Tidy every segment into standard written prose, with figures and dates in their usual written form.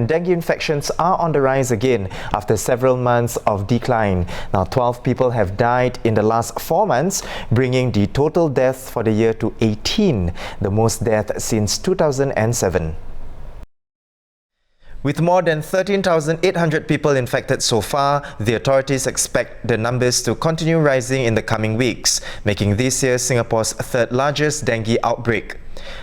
Dengue infections are on the rise again after several months of decline. Now, 12 people have died in the last 4 months, bringing the total deaths for the year to 18, the most deaths since 2007. With more than 13,800 people infected so far, the authorities expect the numbers to continue rising in the coming weeks, making this year Singapore's third largest dengue outbreak.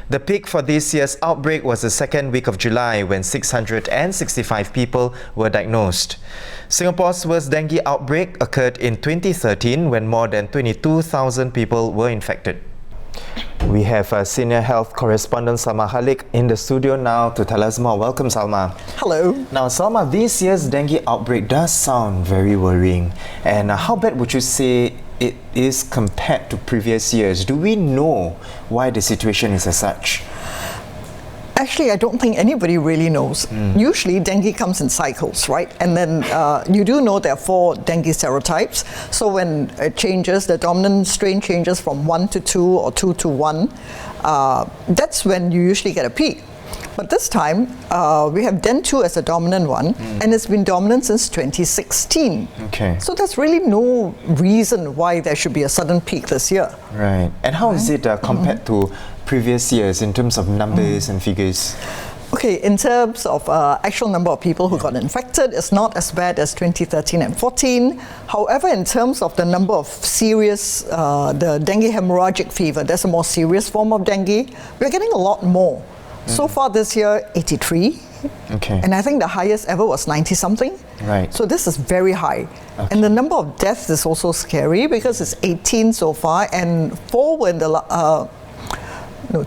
The peak for this year's outbreak was the second week of July, when 665 people were diagnosed. Singapore's worst dengue outbreak occurred in 2013, when more than 22,000 people were infected. We have senior health correspondent Salma Khalik in the studio now to tell us more. Welcome, Salma. Hello. Now, Salma, this year's dengue outbreak does sound very worrying. And how bad would you say it is compared to previous years? Do we know why the situation is as such? Actually, I don't think anybody really knows. Usually, dengue comes in cycles, right? And then you do know there are 4 dengue serotypes. So when it changes, the dominant strain changes from 1 to 2 or 2 to 1, that's when you usually get a peak. But this time, we have Den2 as a dominant one, and it's been dominant since 2016. Okay. So there's really no reason why there should be a sudden peak this year. Right. And how is it compared to previous years in terms of numbers and figures? Okay, in terms of actual number of people who got infected, it's not as bad as 2013 and 14. However, in terms of the number of serious, the dengue hemorrhagic fever, that's a more serious form of dengue, we're getting a lot more. So far this year, 83. Okay. And I think the highest ever was 90-something. Right. So this is very high. Okay. And the number of deaths is also scary because it's 18 so far, and 4 were in the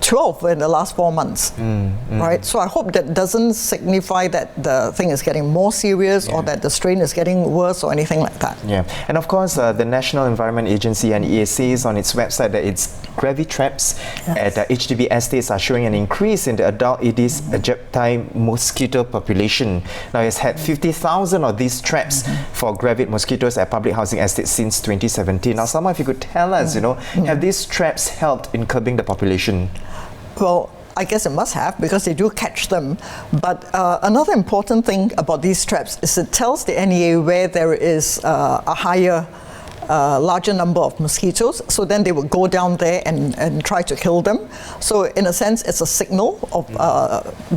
12 were in the last 4 months, right? So I hope that doesn't signify that the thing is getting more serious or that the strain is getting worse or anything like that. Yeah, and of course, the National Environment Agency and EA says on its website that its gravity traps at HDB estates are showing an increase in the adult Aedes aegypti mosquito population. Now, it's had 50,000 of these traps for gravid mosquitoes at public housing estates since 2017. Now, Salma, if you could tell us, have these traps helped in curbing the population? Well, I guess it must have, because they do catch them. But another important thing about these traps is it tells the NEA where there is a higher, larger number of mosquitoes. So then they would go down there and try to kill them. So in a sense, it's a signal of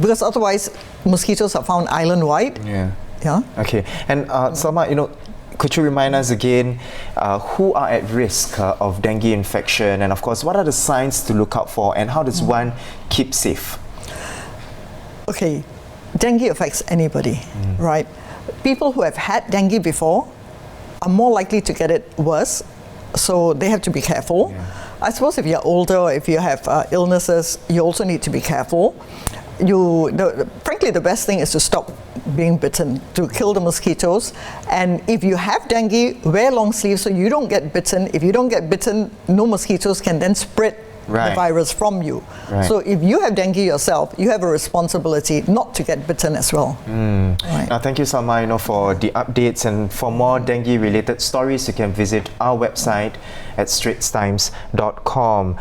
because otherwise mosquitoes are found island-wide. Yeah. Okay. And Salma, could you remind us again who are at risk of dengue infection, and of course, what are the signs to look out for, and how does one keep safe? Okay, dengue affects anybody, right? People who have had dengue before are more likely to get it worse, so they have to be careful. I suppose if you're older or if you have illnesses, you also need to be careful. Frankly, the best thing is to stop being bitten, to kill the mosquitoes. And if you have dengue, wear long sleeves so you don't get bitten. If you don't get bitten, no mosquitoes can then spread the virus from you. So if you have dengue yourself, you have a responsibility not to get bitten as well. Now, thank you, Salma, for the updates, and for more dengue-related stories, you can visit our website at straitstimes.com.